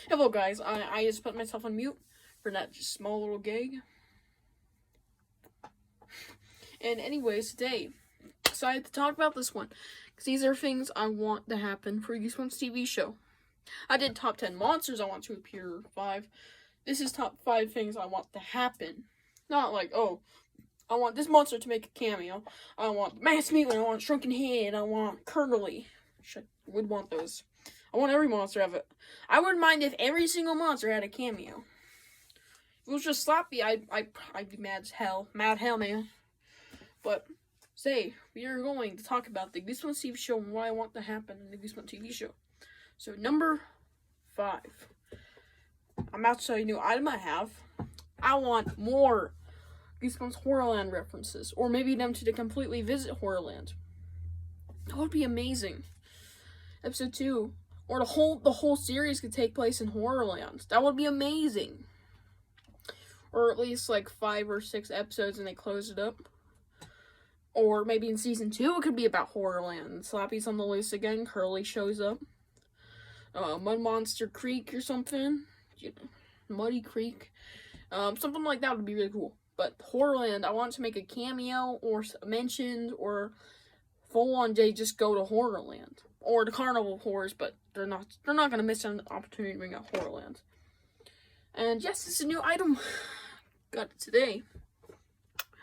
Hello guys, I just put myself on mute for that just small little gag. And anyways, today, decided to talk about this one, because these are things I want to happen for Goosebumps TV show. I did top 10 monsters I want to appear, 5. This is top 5 things I want to happen. Not like, oh, I want this monster to make a cameo. I want Mass Mutant, I want Shrunken Head, I want Curly. I would want those. I want every monster to have it. I wouldn't mind if every single monster had a cameo. If it was just sloppy, I'd be mad as hell. Mad hell, man. But, say, we are going to talk about the Goosebumps TV show and what I want to happen in the Goosebumps TV show. So, number 5. I'm about to tell you a new item I have. I want more Goosebumps Horrorland references. Or maybe them to completely visit Horrorland. That would be amazing. Episode 2. Or the whole series could take place in Horrorland. That would be amazing. Or at least like 5 or 6 episodes and they close it up. Or maybe in season 2 it could be about Horrorland. Slappy's on the loose again. Curly shows up. Mud Monster Creek or something. Muddy Creek. Something like that would be really cool. But Horrorland, I want to make a cameo or mentioned or full on they just go to Horrorland. Or the Carnival of Horrors, but they're not gonna miss an opportunity to bring out Horrorland. And yes, it's a new item. Got it today.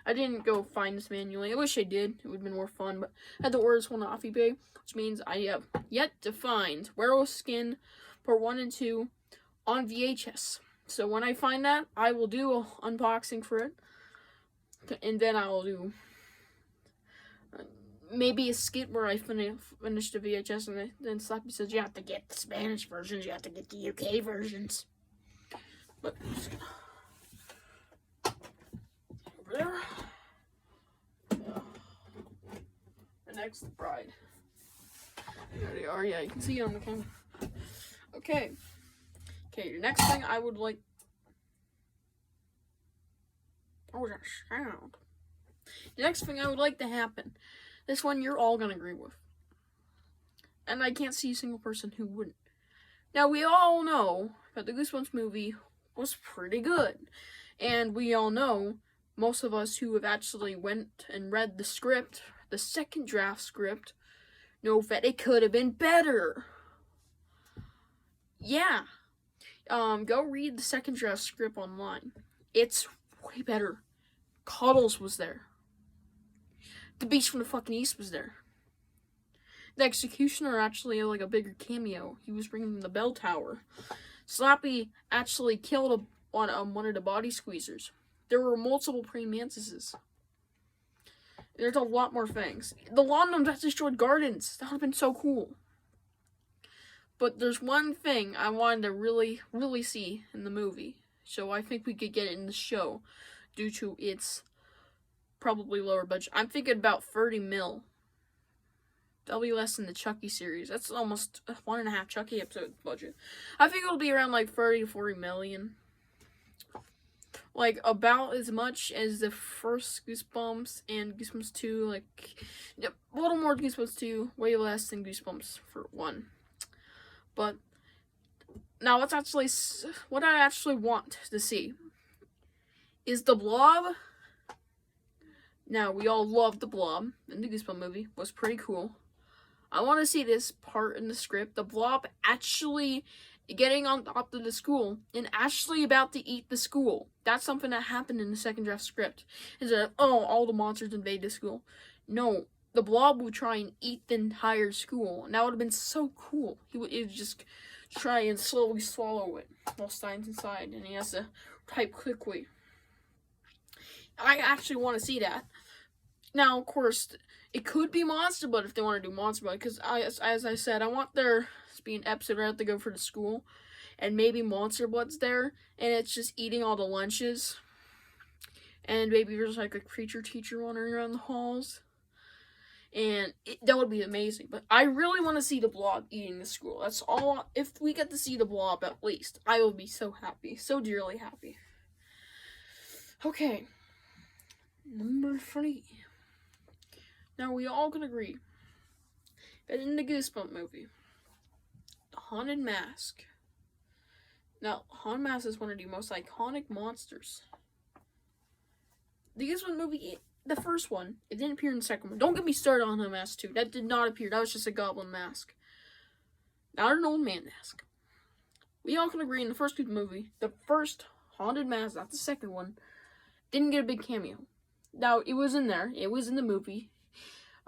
I didn't go find this manually. I wish I did. It would have been more fun, but I had to order this one off eBay, which means I have yet to find Werewolf Skin Part 1 and 2 on VHS. So when I find that, I will do an unboxing for it. And then I will do maybe a skit where I finish the VHS and then Slappy says, you have to get the Spanish versions, you have to get the UK versions. But, over there. The next bride. There they are, yeah, you can see it on the camera. Okay, the next thing I would like... Oh, that sound. The next thing I would like to happen... This one you're all gonna agree with. And I can't see a single person who wouldn't. Now, we all know that the Goosebumps movie was pretty good. And we all know, most of us who have actually went and read the script, the second draft script, know that it could have been better. Yeah. Go read the second draft script online. It's way better. Cuddles was there. The Beast from the fucking East was there. The Executioner actually had like a bigger cameo. He was bringing the bell tower. Slappy actually killed one of the body squeezers. There were multiple praying mantises. There's a lot more things. The lawn that destroyed gardens. That would have been so cool. But there's one thing I wanted to really, really see in the movie. So I think we could get it in the show due to its probably lower budget. I'm thinking about 30 mil. That'll be less than the Chucky series. That's almost 1.5 Chucky episode budget. I think it'll be around like 30 to 40 million. Like about as much as the first Goosebumps and Goosebumps 2. Like, yep, a little more Goosebumps 2, way less than Goosebumps for 1. But now what I actually want to see is the Blob. Now, we all loved the Blob in the Goosebumps movie. It was pretty cool. I want to see this part in the script. The Blob actually getting on top of the school and actually about to eat the school. That's something that happened in the second draft script. Instead of, oh, all the monsters invade the school. No, the Blob would try and eat the entire school. And that would have been so cool. He would just try and slowly swallow it while Stein's inside. And he has to type quickly. I actually want to see that. Now, of course, it could be Monster Blood if they want to do Monster Blood. Because, as I said, I want there to be an episode where I have to go for the school. And maybe Monster Blood's there. And it's just eating all the lunches. And maybe there's like a creature teacher wandering around the halls. And that would be amazing. But I really want to see the Blob eating the school. That's all. If we get to see the Blob at least, I will be so happy. So dearly happy. Okay. Number 3. Now, we all can agree that in the Goosebumps movie, the Haunted Mask Now, Haunted Mask is one of the most iconic monsters. The Goosebumps movie, the first one, it didn't appear in the second one. Don't get me started on Haunted Mask 2. That did not appear. That was just a goblin mask. Not an old man mask. We all can agree in the first Goosebumps movie, the first Haunted Mask, not the second one, didn't get a big cameo. Now, it was in there. It was in the movie.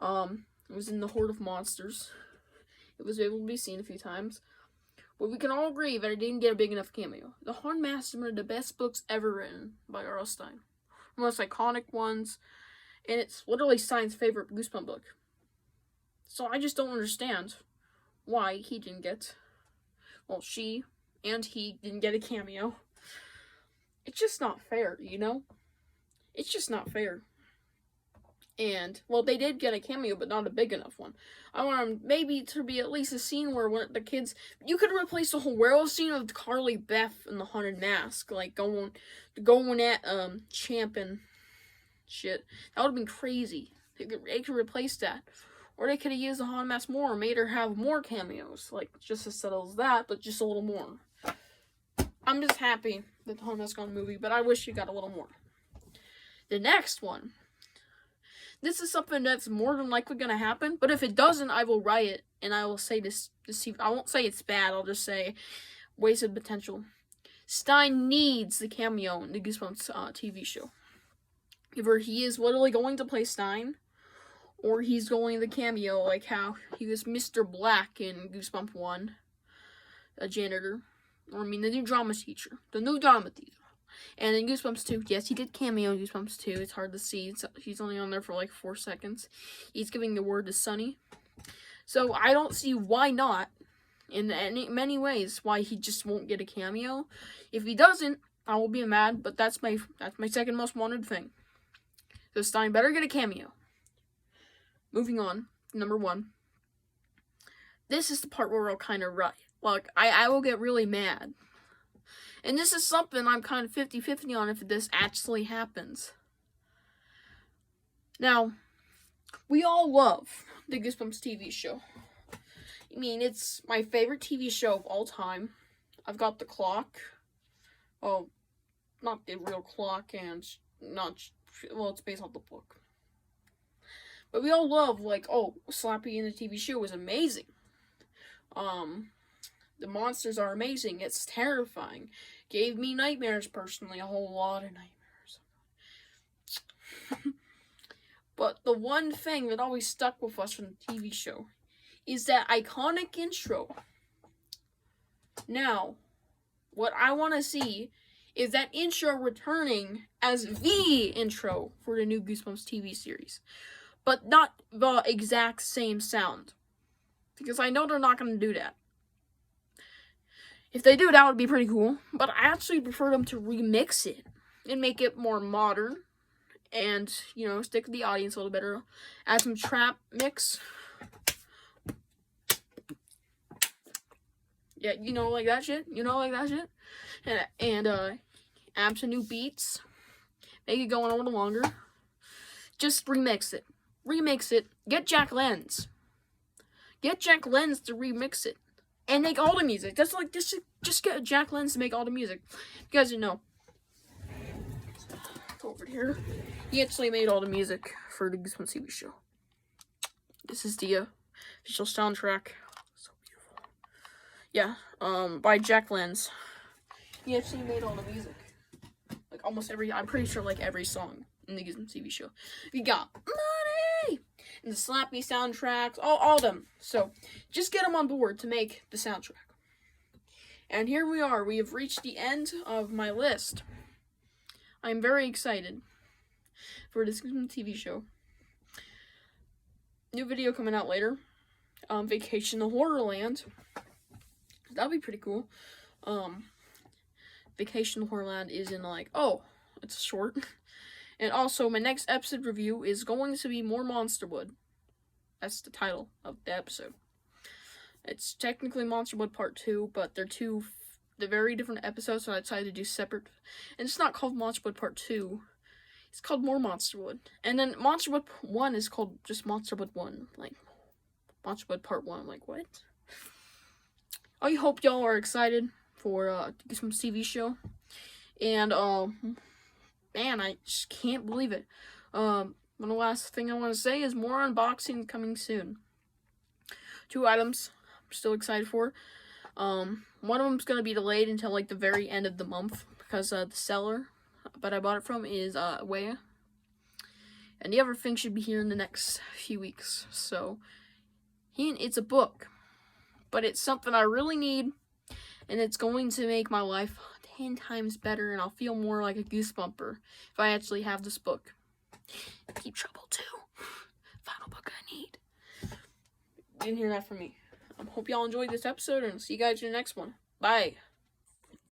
It was in the Horde of Monsters. It was able to be seen a few times. But we can all agree that it didn't get a big enough cameo. The Haunted Mask is one of the best books ever written by R.L. Stine. The most iconic ones. And it's literally Stine's favorite Goosebumps book. So I just don't understand why he didn't get... Well, she and he didn't get a cameo. It's just not fair, you know? It's just not fair. And, well, they did get a cameo, but not a big enough one. I want them maybe to be at least a scene where one of the kids... You could replace the whole werewolf scene with Carly Beth in the Haunted Mask. Like, going at, Champ and shit. That would have been crazy. They could replace that. Or they could have used the Haunted Mask more, or made her have more cameos. Like, just as subtle as that, but just a little more. I'm just happy that the Haunted Mask got a movie, but I wish you got a little more. The next one. This is something that's more than likely going to happen, but if it doesn't, I will riot, and I will say this, I won't say it's bad, I'll just say wasted potential. Stine needs the cameo in the Goosebumps TV show. Either he is literally going to play Stine, or he's going to cameo, like how he was Mr. Black in Goosebumps 1, a janitor, or the new drama teacher, the new drama teacher. And in Goosebumps 2, yes, he did cameo in Goosebumps 2. It's hard to see. He's only on there for like 4 seconds. He's giving the word to Sunny. So I don't see why not, in many ways, why he just won't get a cameo. If he doesn't, I will be mad, but that's my second most wanted thing. So Stine better get a cameo. Moving on, number 1. This is the part where I'll kind of riot. Like, I will get really mad. And this is something I'm kind of 50-50 on if this actually happens. Now, we all love the Goosebumps TV show. I mean, it's my favorite TV show of all time. I've got the clock. Oh, not the real clock, and well, it's based on the book. But we all love, like, oh, Slappy in the TV show was amazing. The monsters are amazing. It's terrifying. Gave me nightmares, personally. A whole lot of nightmares. But the one thing that always stuck with us from the TV show is that iconic intro. Now, what I want to see is that intro returning as the intro for the new Goosebumps TV series. But not the exact same sound. Because I know they're not going to do that. If they do, that would be pretty cool. But I actually prefer them to remix it and make it more modern. And, you know, stick with the audience a little better. Add some trap mix. Yeah, you know, like that shit. You know, like that shit. And add some new beats. Make it go on a little longer. Just remix it. Remix it. Get Jack Lenz. Get Jack Lenz to remix it. And make all the music. That's like, just get Jack Lenz to make all the music. You guys didn't know. Go over here. He actually made all the music for the Goosebumps TV show. This is the official soundtrack. So beautiful. Yeah, by Jack Lenz. He actually made all the music. Like almost every, I'm pretty sure like every song in the Goosebumps TV show. We got Money! And the Slappy soundtracks, all of them. So, just get them on board to make the soundtrack. And here we are. We have reached the end of my list. I'm very excited for this TV show. New video coming out later. Vacation to Horrorland. That'll be pretty cool. Vacation to Horrorland is in like, oh, it's short. And also, my next episode review is going to be more Monsterwood. That's the title of the episode. It's technically Monsterwood Part 2, but they're very different episodes, so I decided to do separate. And it's not called Monsterwood Part 2. It's called More Monsterwood. And then Monsterwood 1 is called just Monsterwood 1. Like, Monsterwood Part 1. I'm like, what? I hope y'all are excited for Goosebumps TV show. And man, I just can't believe it. One last thing I want to say is more unboxing coming soon. 2 items I'm still excited for. One of them's gonna be delayed until like the very end of the month because the seller that I bought it from is away. And the other thing should be here in the next few weeks. So, it's a book, but it's something I really need, and it's going to make my life 10 times better, and I'll feel more like a Goosebumper if I actually have this book. Keep Trouble 2. Final book I need. Didn't hear that from me. I hope y'all enjoyed this episode, and see you guys in the next one. Bye.